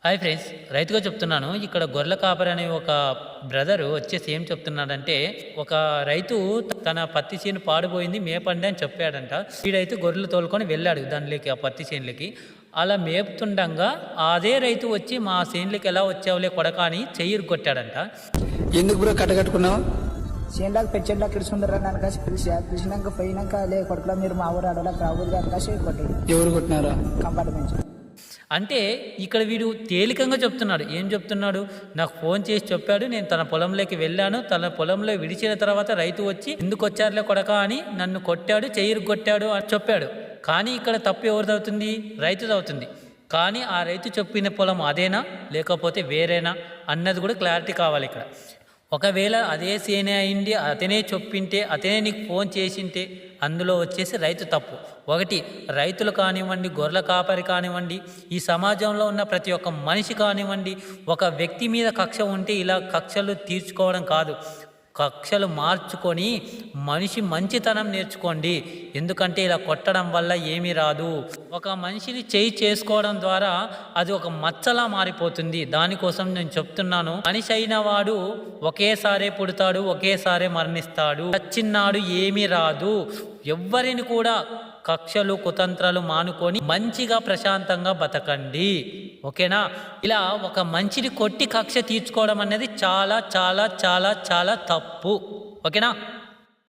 Hi friends, రైతుగా చెప్తున్నాను. ఇక్కడ గొర్రెల కాపరి అనే ఒక బ్రదరు వచ్చేసి ఏం చెప్తున్నాడంటే, ఒక రైతు తన పత్తి చేను పాడిపోయింది మేపండి అని చెప్పాడంట. వీడైతే గొర్రెలు తోలుకొని వెళ్ళాడు దానిలోకి, ఆ పత్తి చేనులకి. అలా మేపుతుండగా అదే రైతు వచ్చి మా చేనులకి ఎలా వచ్చావులే కొడక అని చెయ్యి కొట్టాడంట. ఎందుకు బ్రో కట్టకట్టుకున్నావు? చేనులాగా పెచ్చండ్లాగా ఇడుచుకుంటారా నన్ను కాసి పిలిచినాక పోయినాక లే కొడుకులా మీరు మా ఊరు అడవలా రాబోదు కాసి కొట్టాడు. ఎవరు కొట్టినారా? కంపార్ట్మెంట్ అంటే ఇక్కడ వీడు తేలికంగా చెప్తున్నాడు. ఏం చెప్తున్నాడు? నాకు ఫోన్ చేసి చెప్పాడు, నేను తన పొలంలోకి వెళ్ళాను, తన పొలంలో విడిచిన తర్వాత రైతు వచ్చి ఎందుకు వచ్చారులే కొడక అని నన్ను కొట్టాడు, చెయ్యి కొట్టాడు అని చెప్పాడు. కానీ ఇక్కడ తప్పు ఎవరిదవుతుంది? రైతుదవుతుంది. కానీ ఆ రైతు చెప్పిన పొలం అదేనా లేకపోతే వేరేనా అన్నది కూడా క్లారిటీ కావాలి ఇక్కడ. ఒకవేళ అదే సేనే అయింది, అతనే చెప్పింటే, అతనే నీకు ఫోన్ చేసింటే అందులో వచ్చేసి రైతు తప్పు. ఒకటి, రైతులు కానివ్వండి, గొర్రెల కాపరి కానివ్వండి, ఈ సమాజంలో ఉన్న ప్రతి ఒక్క మనిషి కానివ్వండి, ఒక వ్యక్తి మీద కక్ష ఉంటే ఇలా కక్షలు తీర్చుకోవడం కాదు, కక్షలు మార్చుకొని మనిషి మంచితనం నేర్చుకోండి. ఎందుకంటే ఇలా కొట్టడం వల్ల ఏమీ రాదు. ఒక మనిషిని చేయి చేసుకోవడం ద్వారా అది ఒక మచ్చలా మారిపోతుంది. దానికోసం నేను చెప్తున్నాను, మనిషి అయిన వాడు ఒకేసారే పుడతాడు, ఒకేసారే మరణిస్తాడు. చచ్చిన్నాడు ఏమీ రాదు. ఎవ్వరిని కూడా కక్షలు కుతంత్రాలు మానుకొని మంచిగా ప్రశాంతంగా బతకండి, ఓకేనా? ఇలా ఒక మంచిని కొట్టి కక్ష తీర్చుకోవడం అనేది చాలా చాలా చాలా చాలా తప్పు, ఓకేనా?